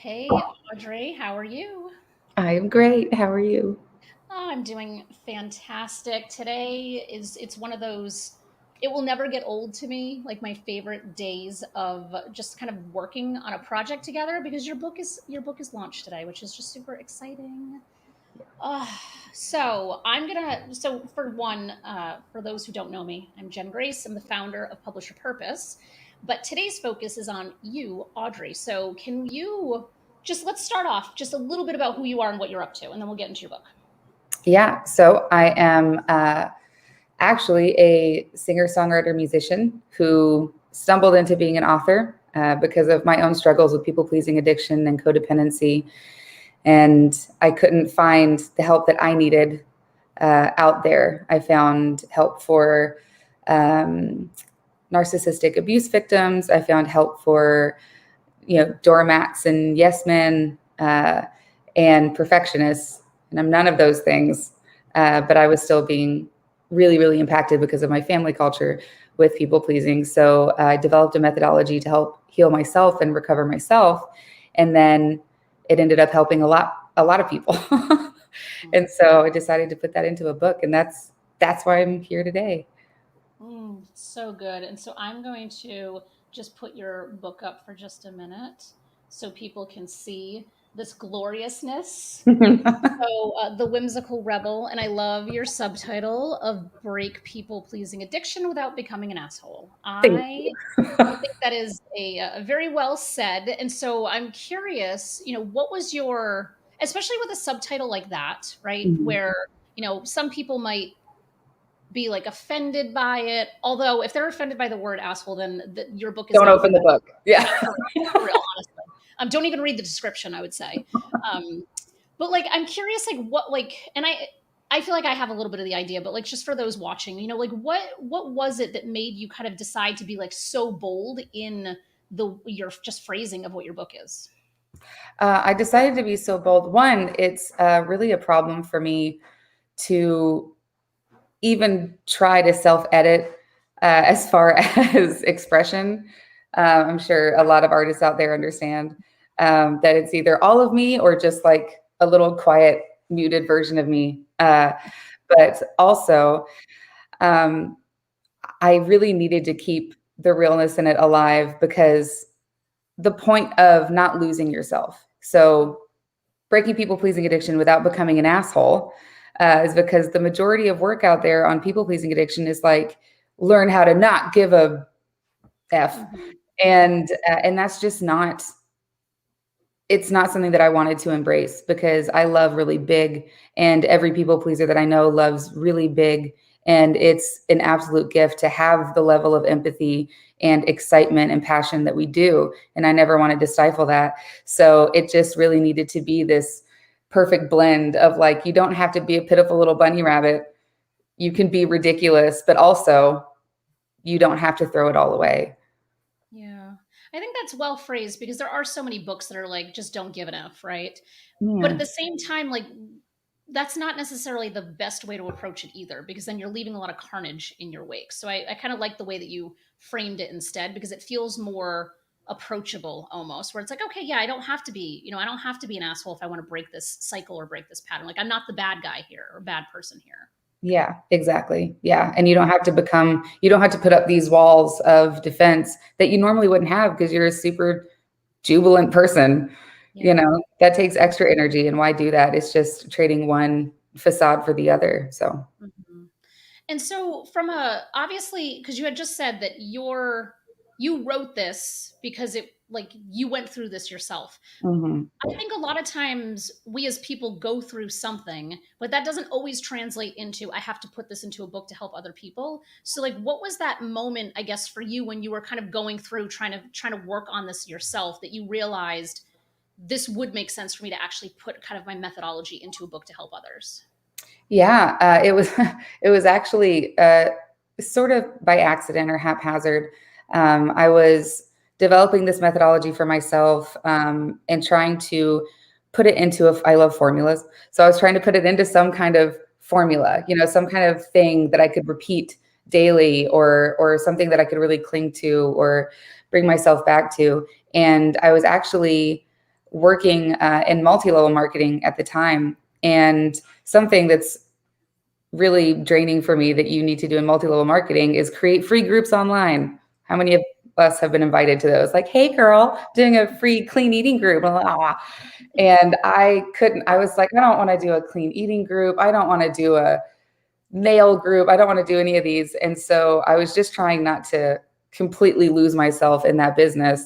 Hey, Audrey, how are you? I am great. How are you? Oh, I'm doing fantastic. It's one of those it will never get old to me, like my favorite days of just kind of working on a project together because your book is launched today, which is just super exciting. Uh, so for those who don't know me, I'm Jen Grace. I'm the founder of Publisher Purpose, but today's focus is on you, Audrey. So can you just let's start off just a little bit about who you are and what you're up to, and then we'll get into your book. Yeah, so I am actually a singer, songwriter, musician who stumbled into being an author because of my own struggles with people pleasing addiction and codependency. And I couldn't find the help that I needed out there. I found help for um, narcissistic abuse victims. I found help for doormats and yes men and perfectionists. And I'm none of those things. But I was still being really, really impacted because of my family culture with people pleasing. So I developed a methodology to help heal myself and recover myself. And then it ended up helping a lot of people. And so I decided to put that into a book. And that's why I'm here today. So good. And so I'm going to just put your book up for just a minute so people can see this gloriousness. So, The Whimsical Rebel, and I love your subtitle of Break People Pleasing Addiction Without Becoming an Asshole. Thank I you. think that is a very well said. And so I'm curious, what was especially with a subtitle like that, right? Mhm. Where, some people might be like offended by it. Although, if they're offended by the word asshole, then your book is Don't not for open the them. book. Yeah. Yeah, for real, honestly. Don't even read the description, I would say. Um, but like, I'm curious, like, what, like, and I feel like I have a little bit of the idea, but like, just for those watching, like, what was it that made you kind of decide to be like so bold in your just phrasing of what your book is? I decided to be so bold. One, it's really a problem for me to even try to self-edit as far as expression. I'm sure a lot of artists out there understand that it's either all of me or just like a little quiet, muted version of me. But also, um, I really needed to keep the realness in it alive because the point of not losing yourself. So breaking people pleasing addiction without becoming an asshole is because the majority of work out there on people pleasing addiction is like learn how to not give a f, Mhm. and that's just not, it's not something that I wanted to embrace because I love really big, and every people pleaser that I know loves really big. And it's an absolute gift to have the level of empathy and excitement and passion that we do. And I never wanted to stifle that. So it just really needed to be this perfect blend of like, you don't have to be a pitiful little bunny rabbit. You can be ridiculous, but also you don't have to throw it all away. Yeah. I think that's well phrased because there are so many books that are like, just don't give an F, right? But at Yeah. the same time, like, that's not necessarily the best way to approach it either, because then you're leaving a lot of carnage in your wake. So I kind of like the way that you framed it instead, because it feels more approachable almost, where it's like, okay, yeah, I don't have to be an asshole if I want to break this cycle or break this pattern. Like, I'm not the bad guy here or bad person here. Yeah, exactly. Yeah. And you don't have to put up these walls of defense that you normally wouldn't have because you're a super jubilant person. Yeah. That takes extra energy. And why do that? It's just trading one facade for the other. So, Mhm. And so from a obviously because you had just said that you wrote this because it like you went through this yourself. mhm. I think a lot of times we as people go through something, but that doesn't always translate into I have to put this into a book to help other people. So like what was that moment, I guess, for you when you were kind of going through trying to work on this yourself that you realized this would make sense for me to actually put kind of my methodology into a book to help others? Yeah, it was it was actually sort of by accident or haphazard. I was developing this methodology for myself and trying to put it into I love formulas, so I was trying to put it into some kind of formula, some kind of thing that I could repeat daily, or something that I could really cling to or bring myself back to. And I was actually working in multi-level marketing at the time. And something that's really draining for me that you need to do in multi-level marketing is create free groups online. How many of us have been invited to those? Like, hey girl, doing a free clean eating group. And I couldn't, I was like, I don't want to do a clean eating group. I don't want to do a nail group. I don't want to do any of these. And so I was just trying not to completely lose myself in that business.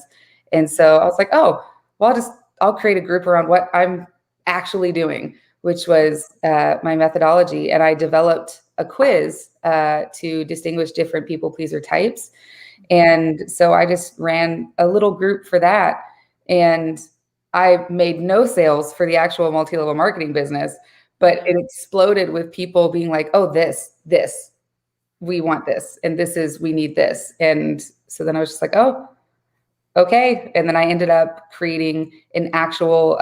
And so I was like, oh, well, I'll create a group around what I'm actually doing, which was my methodology. And I developed a quiz to distinguish different people pleaser types. And so I just ran a little group for that. And I made no sales for the actual multi-level marketing business, but Yeah. it exploded with people being like, oh, this, we want this. And we need this. And so then I was just like, oh, okay. And then I ended up creating an actual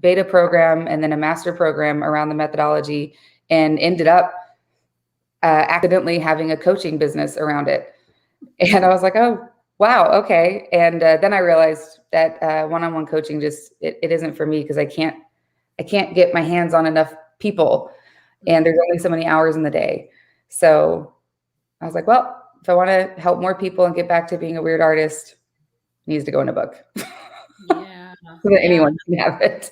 beta program and then a master program around the methodology, and ended up accidentally having a coaching business around it. And I was like, oh, wow, okay. And then I realized that one-on-one coaching just it isn't for me, because I can't get my hands on enough people, and there's only so many hours in the day. So I was like, well, if I want to help more people and get back to being a weird artist, it needs to go in a book Yeah. so that Yeah. anyone can have it.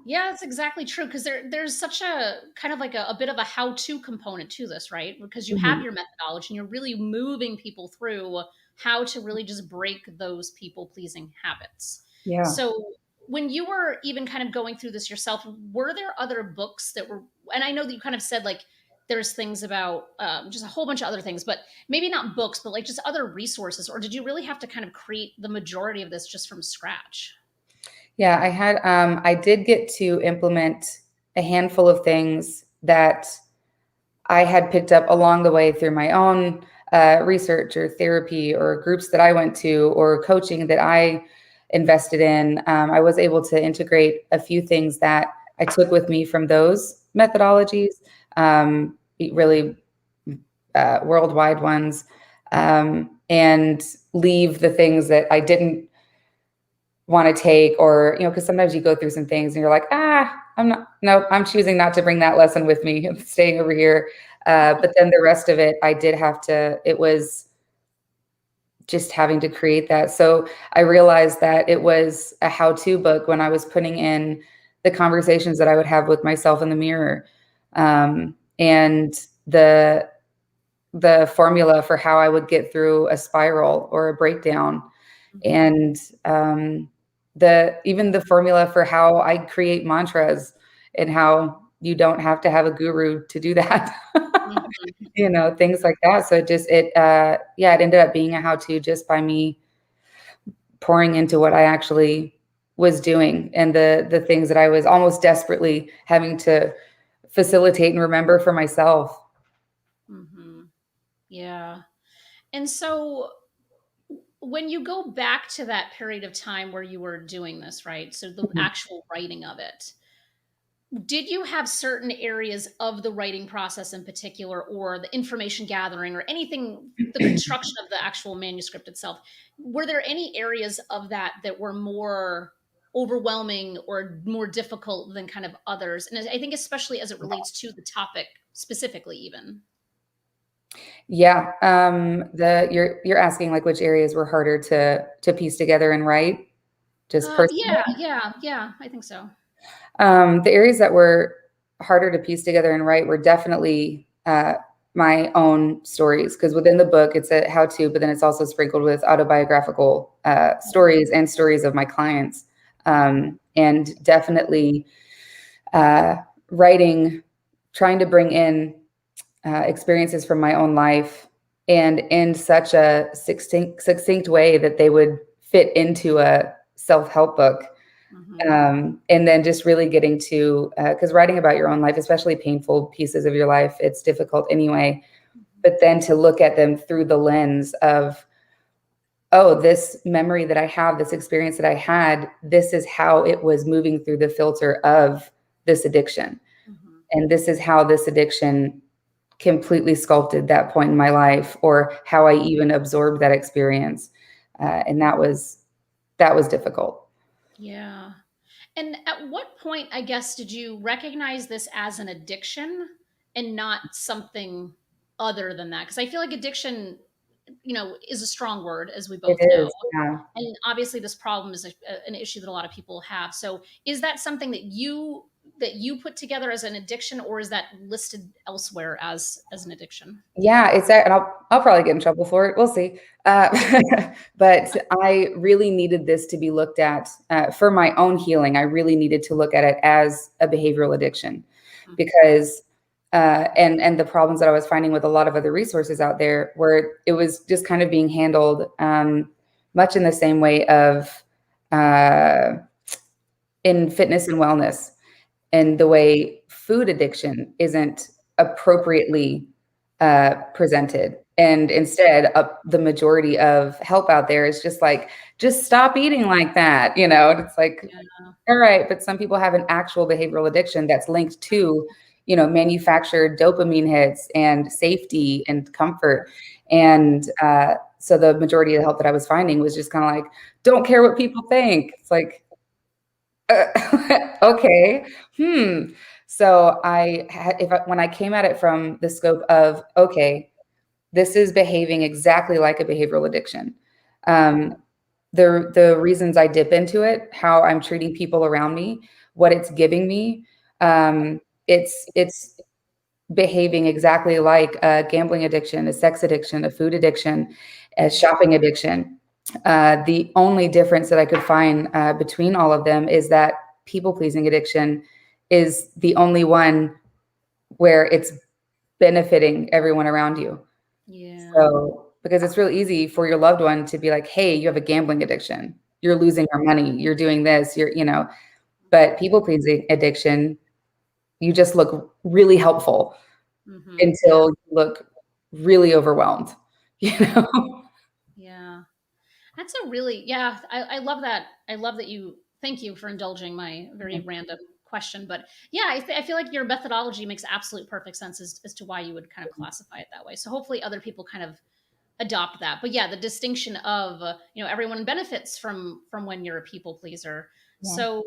Yeah, that's exactly true, because there's such a kind of like a bit of a how-to component to this, right? Because you have Mhm. your methodology and you're really moving people through how to really just break those people-pleasing habits. Yeah. So when you were even kind of going through this yourself, were there other books that were, and I know that you kind of said like there's things about just a whole bunch of other things, but maybe not books, but like just other resources, or did you really have to kind of create the majority of this just from scratch? Yeah, I did get to implement a handful of things that I had picked up along the way through my own research or therapy or groups that I went to or coaching that I invested in. I was able to integrate a few things that I took with me from those methodologies, really worldwide ones, and leave the things that I didn't want to take, or because sometimes you go through some things and you're like, I'm choosing not to bring that lesson with me. I'm staying over here. But then the rest of it, I did have to, it was just having to create that. So I realized that it was a how-to book when I was putting in the conversations that I would have with myself in the mirror, and the formula for how I would get through a spiral or a breakdown, Mhm. and even the formula for how I create mantras, and how you don't have to have a guru to do that. Mhm. Things like that. So it ended up being a how-to just by me pouring into what I actually was doing, and the things that I was almost desperately having to facilitate and remember for myself. Mhm. Yeah. And so when you go back to that period of time where you were doing this, right? So the Mhm. actual writing of it, did you have certain areas of the writing process in particular, or the information gathering, or anything, the construction of the actual manuscript itself? Were there any areas of that that were more overwhelming or more difficult than kind of others? And I think, especially as it relates to the topic specifically, even. Yeah, the you're asking like which areas were harder to piece together and write, just Yeah, personally. yeah, yeah, I think so. The areas that were harder to piece together and write were definitely my own stories, because within the book it's a how-to, but then it's also sprinkled with autobiographical stories and stories of my clients, and definitely uh, writing, trying to bring in experiences from my own life, and in such a succinct way that they would fit into a self-help book. Mhm. And then just really getting to, because writing about your own life, especially painful pieces of your life, it's difficult anyway. But then to look at them through the lens of, oh, this memory that I have, this experience that I had, this is how it was moving through the filter of this addiction. Mhm. And this is how this addiction completely sculpted that point in my life, or how I even absorbed that experience. And that was difficult. Yeah. And at what point, I guess, did you recognize this as an addiction and not something other than that? Because I feel like addiction, is a strong word, as we It both know. is, yeah. And obviously, this problem is an issue that a lot of people have. So, is that something that you put together as an addiction, or is that listed elsewhere as an addiction? Yeah, it's that, and I'll probably get in trouble for it. We'll see. Uh, but I really needed this to be looked at for my own healing. I really needed to look at it as a behavioral addiction Mm. because and the problems that I was finding with a lot of other resources out there, where it was just kind of being handled much in the same way of uh, in fitness and wellness, and the way food addiction isn't appropriately presented. And instead, the majority of help out there is just like, just stop eating like that. And it's like, Yeah. all right, but some people have an actual behavioral addiction that's linked to, manufactured dopamine hits and safety and comfort. And so the majority of the help that I was finding was just kind of like, don't care what people think. It's like, okay. Hmm. So when I came at it from the scope of, okay, this is behaving exactly like a behavioral addiction. Um, the reasons I dip into it, how I'm treating people around me, what it's giving me, it's behaving exactly like a gambling addiction, a sex addiction, a food addiction, a shopping addiction. The only difference that I could find between all of them is that people pleasing addiction is the only one where it's benefiting everyone around you. Yeah. So, because it's really easy for your loved one to be like, hey, you have a gambling addiction. You're losing your money. You're doing this. But people pleasing addiction, you just look really helpful Yeah. until you look really overwhelmed, you know? Yeah. That's a really, yeah, I love that. I love that you, thank you for indulging my very random question. But yeah, I feel like your methodology makes absolute perfect sense as to why you would kind of classify it that way. So hopefully other people kind of adopt that. But yeah, the distinction of, everyone benefits from when you're a people pleaser. Yeah. So,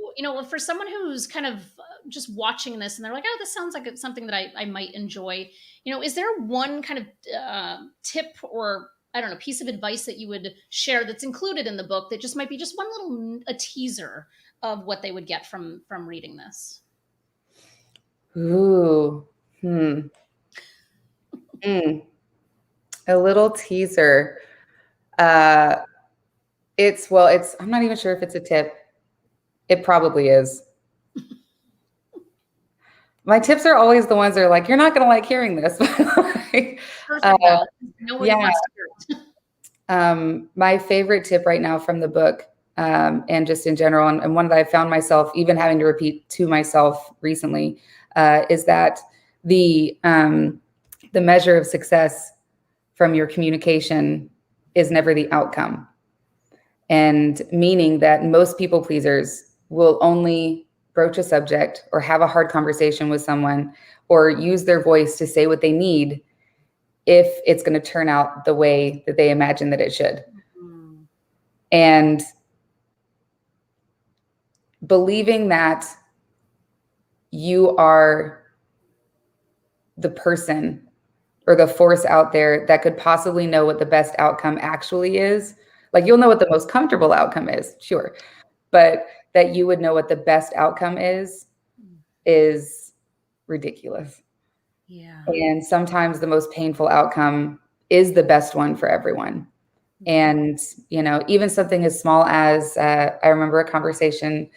for someone who's kind of just watching this and they're like, oh, this sounds like it's something that I might enjoy, is there one kind of tip, or I don't know, piece of advice that you would share that's included in the book that just might be just one little a teaser of what they would get from reading this? Ooh. Hmm. Mm. A little teaser. Uh, I'm not even sure if it's a tip. It probably is. My tips are always the ones that are like, you're not going to like hearing this. Like, uh, Perfect, though. Nobody yeah. wants to hear it. My favorite tip right now from the book, and just in general, and one that I found myself even having to repeat to myself recently, is that the measure of success from your communication is never the outcome. And meaning that most people pleasers will only broach a subject or have a hard conversation with someone or use their voice to say what they need if it's going to turn out the way that they imagine that it should. Mm, And believing that you are the person or the force out there that could possibly know what the best outcome actually is. Like, you'll know what the most comfortable outcome is, sure, but that you would know what the best outcome mm, is ridiculous. yeah. And sometimes the most painful outcome is the best one for everyone. Mhm. And, even something as small as I remember a conversation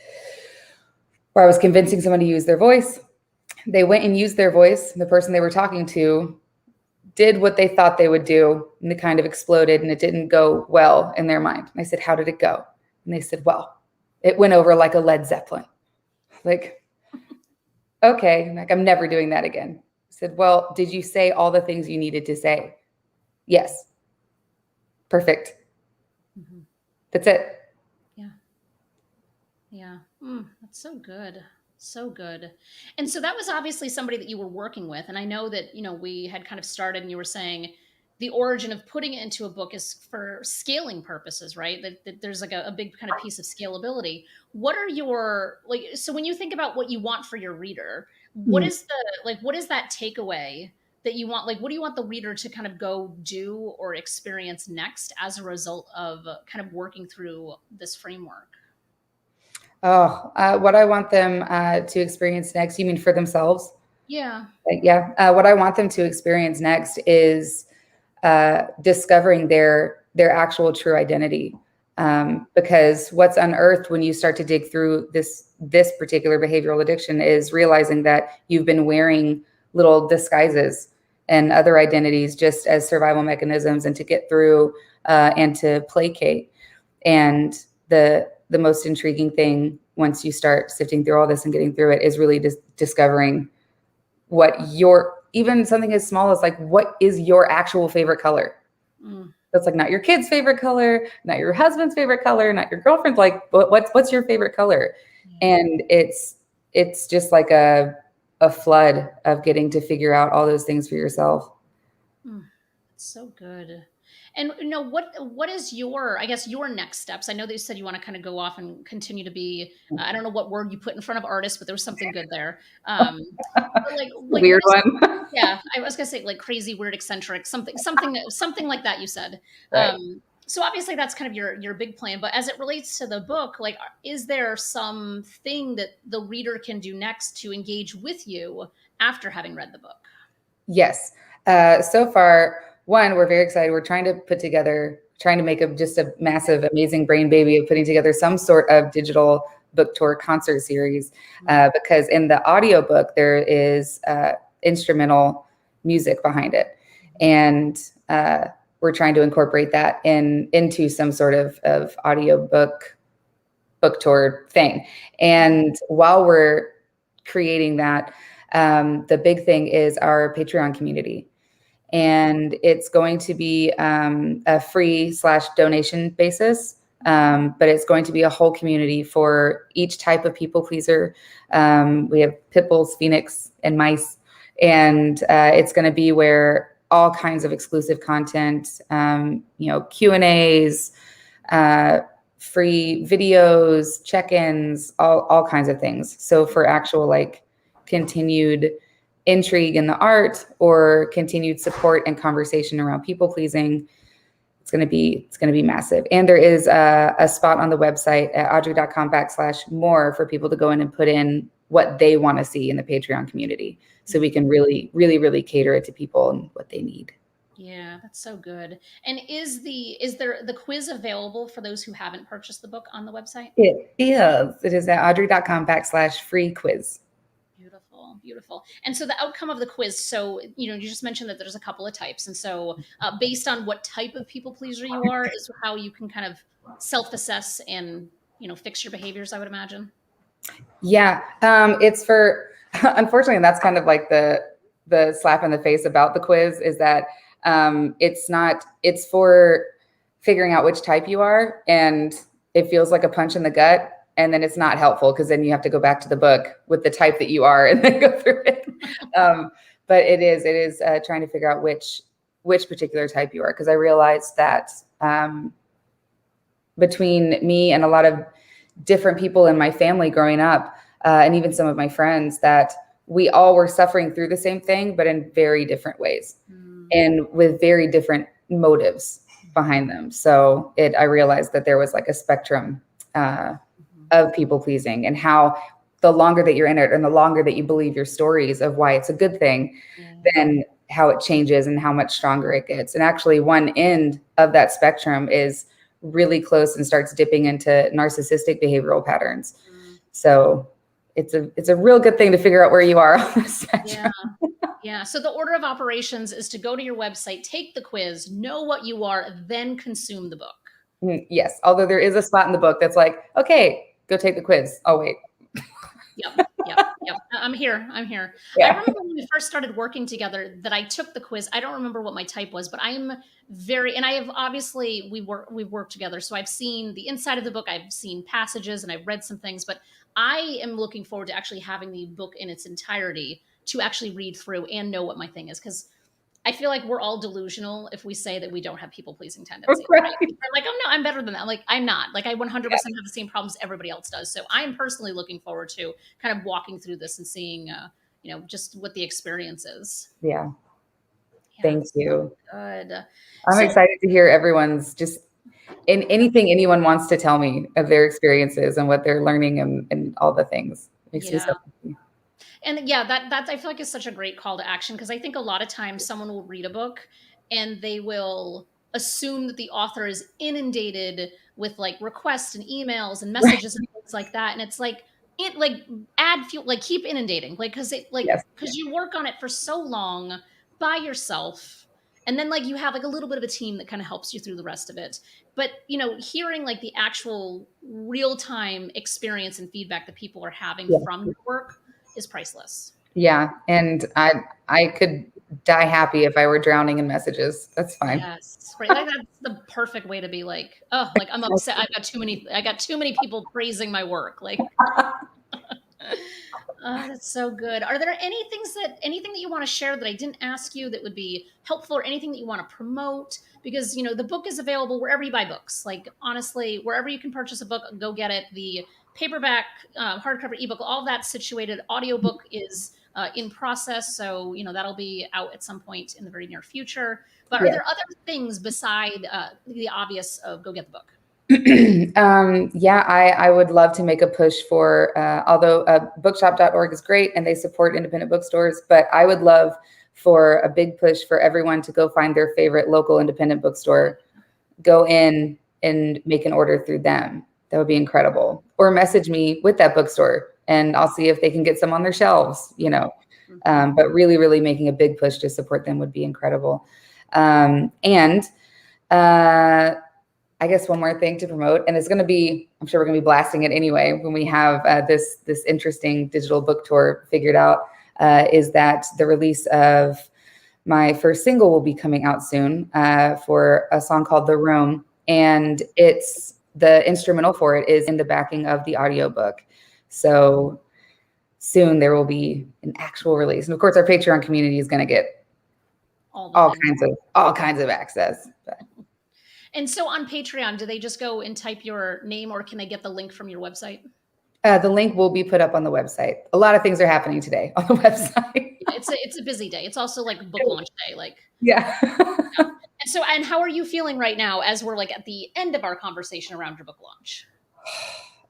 where I was convincing someone to use their voice. They went and used their voice. The person they were talking to did what they thought they would do, and it kind of exploded, and it didn't go well in their mind. And I said, how did it go? And they said, well, it went over like a Led Zeppelin. Like, okay, like, I'm never doing that again. I said, well, did you say all the things you needed to say? Yes. Perfect. Mhm. That's it. Yeah. Yeah. That's so good. So good. And so that was obviously somebody that you were working with. And I know that, we had kind of started and you were saying, the origin of putting it into a book is for scaling purposes, right? That there's like a big kind of piece of scalability. What are your, like, so when you think about what you want for your reader, what Mhm. is the, like, what is that takeaway that you want? Like, what do you want the reader to kind of go do or experience next as a result of kind of working through this framework? Oh, what I want them to experience next, you mean for themselves? Yeah. Yeah. What I want them to experience next is discovering their actual true identity. Because what's unearthed when you start to dig through this particular behavioral addiction is realizing that you've been wearing little disguises and other identities just as survival mechanisms and to get through and to placate. And the most intriguing thing once you start sifting through all this and getting through it is really just discovering what your, even something as small as like, what is your actual favorite color? Mm. That's like not your kid's favorite color, not your husband's favorite color, not your girlfriend's. Like, what's your favorite color? Yeah. And it's just like a flood of getting to figure out all those things for yourself. Mm, that's so good. And what is your, I guess, your next steps? I know that you said you want to kind of go off and continue to be, I don't know what word you put in front of artists, but there was something good there. But like Weird what is, one. yeah, I was gonna say like crazy, weird, eccentric, something like that you said. Right. So obviously that's kind of your big plan, but as it relates to the book, like is there something that the reader can do next to engage with you after having read the book? Yes. So far, one, we're very excited. We're trying to put together, trying to make just a massive, amazing brain baby of putting together some sort of digital book tour concert series. Because in the audiobook, there is instrumental music behind it. And we're trying to incorporate that into some sort of audiobook book tour thing. And while we're creating that, the big thing is our Patreon community. And it's going to be a free/donation basis, but it's going to be a whole community for each type of people pleaser. We have pit bulls, phoenix, and mice, and it's going to be where all kinds of exclusive content, Q&As, uh, free videos, check-ins, all kinds of things. So for actual like continued intrigue in the art or continued support and conversation around people pleasing, it's going to be massive. And there is a spot on the website at ahdri.com/more for people to go in and put in what they want to see in the Patreon community, so we can really, really, really cater it to people and what they need. Yeah, that's so good. And is there the quiz available for those who haven't purchased the book on the website? It is. It is at ahdri.com/free quiz. Beautiful, beautiful. And so the outcome of the quiz, so you just mentioned that there's a couple of types. And so based on what type of people pleaser you are is how you can kind of self-assess and fix your behaviors, I would imagine. Yeah, it's for, unfortunately, that's kind of like the slap in the face about the quiz is that it's not, it's for figuring out which type you are, and it feels like a punch in the gut, and then it's not helpful because then you have to go back to the book with the type that you are and then go through it. But it is trying to figure out which particular type you are, because I realized that between me and a lot of different people in my family growing up, and even some of my friends, that we all were suffering through the same thing, but in very different ways Mm. and with very different motives behind them. So I realized that there was like a spectrum Mhm. of people pleasing, and how the longer that you're in it and the longer that you believe your stories of why it's a good thing, Yeah. then how it changes and how much stronger it gets. And actually one end of that spectrum is really close and starts dipping into narcissistic behavioral patterns. Mm. So it's a real good thing to figure out where you are on the Yeah. spectrum. Yeah. So the order of operations is to go to your website, take the quiz, know what you are, then consume the book. Yes, although there is a spot in the book that's like, okay, go take the quiz. Oh wait. Yep, yep, yep. I'm here. I'm here. I Yeah. remember when we first started working together that I took the quiz. I don't remember what my type was, but I'm very, and I have obviously we've worked together, so I've seen the inside of the book. I've seen passages and I've read some things, but I am looking forward to actually having the book in its entirety to actually read through and know what my thing is, because I feel like we're all delusional if we say that we don't have people pleasing tendencies, right? Right. We're like, oh no, I'm better than that. Like, I'm not. Like, I 100% Yeah. have the same problems everybody else does. So I'm personally looking forward to kind of walking through this and seeing, just what the experience is. Yeah. Yeah, Thank it's so you. good. I'm So, excited to hear everyone's just in anything anyone wants to tell me of their experiences and what they're learning and all the things. It makes me so yeah. happy. And yeah, that I feel like is such a great call to action because I think a lot of times someone will read a book and they will assume that the author is inundated with like requests and emails and Right. messages and things like that. And it's like it like add fuel, like keep inundating, like Yes. because you work on it for so long by yourself. And then like you have like a little bit of a team that kind of helps you through the rest of it. But hearing like the actual real time experience and feedback that people are having Yeah. from your work is priceless. Yeah. And I could die happy if I were drowning in messages. That's fine. Yes, right. Like that's the perfect way to be like, oh, like I'm upset. I got too many people praising my work. Like, oh, that's so good. Are there anything that you want to share that I didn't ask you that would be helpful, or anything that you want to promote? Because the book is available wherever you buy books. Like honestly, wherever you can purchase a book, go get it. The paperback, hardcover, ebook, all that's situated. Audiobook is in process, so that'll be out at some point in the very near future. But are Yeah. there other things beside the obvious of go get the book? Yeah, I would love to make a push for, although bookshop.org is great and they support independent bookstores, but I would love for a big push for everyone to go find their favorite local independent bookstore, go in and make an order through them. That would be incredible. Or message me with that bookstore and I'll see if they can get some on their shelves. Mhm. But really, really making a big push to support them would be incredible. And I guess one more thing to promote, and it's going to be, I'm sure we're going to be blasting it anyway when we have this interesting digital book tour figured out, is that the release of my first single will be coming out soon for a song called The Room. And it's the instrumental for it is in the backing of the audiobook. So soon there will be an actual release. And of course, our Patreon community is going to get All the all things. kinds of access. But And so on Patreon, do they just go and type your name, or can they get the link from your website? the link will be put up on the website. A lot of things are happening today on the website. Yeah, it's a busy day. It's also like book launch day. Like, Yeah. yeah. And how are you feeling right now as we're like at the end of our conversation around your book launch?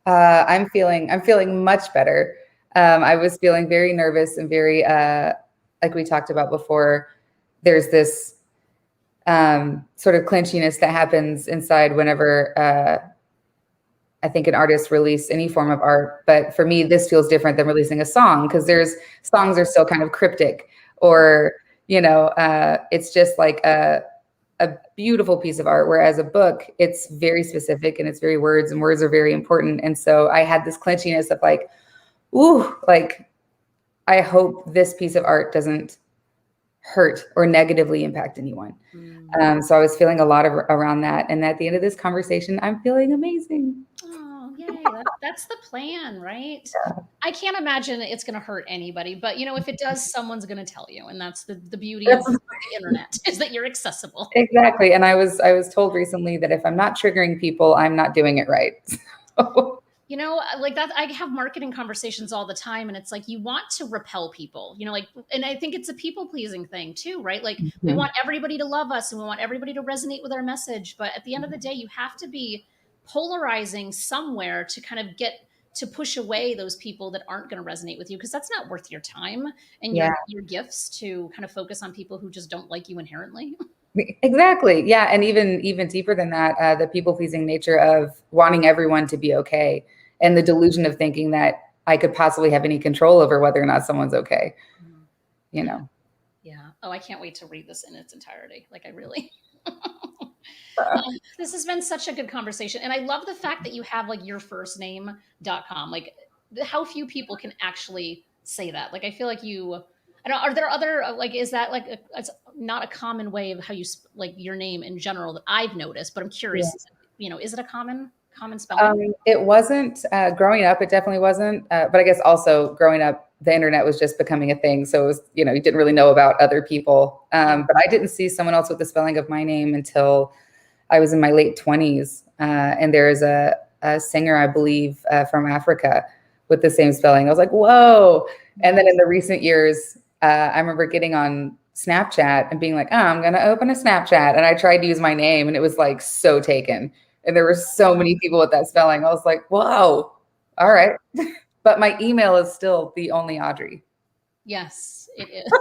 I'm feeling much better. I was feeling very nervous and very like we talked about before. There's this sort of clinchiness that happens inside whenever I think an artist release any form of art. But for me, this feels different than releasing a song because there's songs are still kind of cryptic, or it's just like a beautiful piece of art. Whereas a book, it's very specific and it's very words, and words are very important. And so I had this clenchiness of like, ooh, like I hope this piece of art doesn't hurt or negatively impact anyone. Mm. So I was feeling a lot around that. And at the end of this conversation, I'm feeling amazing. Oh, yay. That's the plan, right? I can't imagine it's going to hurt anybody, but if it does, someone's going to tell you. And that's the beauty of That's the internet is that you're accessible. exactly. And I was told recently that if I'm not triggering people, I'm not doing it right. So, Like that, I have marketing conversations all the time, and it's like you want to repel people, like, and I think it's a people pleasing thing too, right? Like we mhm. want everybody to love us and we want everybody to resonate with our message. But at the end of the day, you have to be polarizing somewhere to kind of get to push away those people that aren't going to resonate with you because that's not worth your time and Yeah, your gifts to kind of focus on people who just don't like you inherently. exactly. Yeah. And even deeper than that, the people pleasing nature of wanting everyone to be okay, and the delusion of thinking that I could possibly have any control over whether or not someone's okay. Mm. You Yeah. know, Yeah. Oh, I can't wait to read this in its entirety. Like I really uh, This has been such a good conversation. And I love the fact that you have like yourfirstname.com. Like how few people can actually say that. Like I feel like I don't are there other like is that like it's not a common way of how like your name in general that I've noticed, but I'm yeah. curious, is it a common spelling? It wasn't growing up. It definitely wasn't. But I guess also growing up the internet was just becoming a thing. So it was, you know, you didn't really know about other people. But I didn't see someone else with the spelling of my name until I was in my late 20s. And there's a singer, I believe, from Africa with the same spelling. I was like, whoa. And then in the recent years, I remember getting on Snapchat and being like, oh, I'm going to open a Snapchat. And I tried to use my name and it was like so taken. And there were so many people with that spelling. I was like, whoa, all right. But my email is still the only Ahdri. Yes, it is.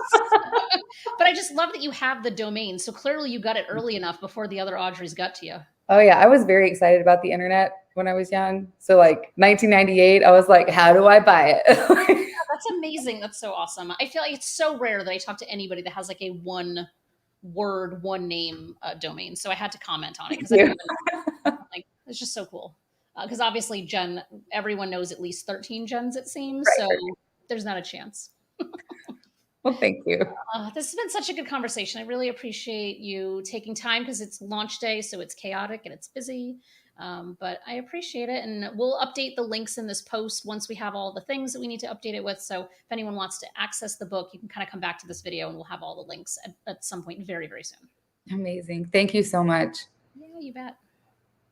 But I just love that you have the domain. So clearly you got it early enough before the other Audreys got to you. Oh yeah, I was very excited about the internet when I was young. So like 1998, I was like, how do I buy it? That's amazing. That's so awesome. I feel like it's so rare that I talk to anybody that has like a one word, one name domain. So I had to comment on it because I didn't even like. It's just so cool. Because obviously, Jen, everyone knows at least 13 gens. It seems so. Right. There's not a chance. Well, thank you. This has been such a good conversation. I really appreciate you taking time because it's launch day, so it's chaotic and it's busy. But I appreciate it. And we'll update the links in this post once we have all the things that we need to update it with. So if anyone wants to access the book, you can kind of come back to this video and we'll have all the links at some point very, very soon. Amazing. Thank you so much. Yeah, you bet.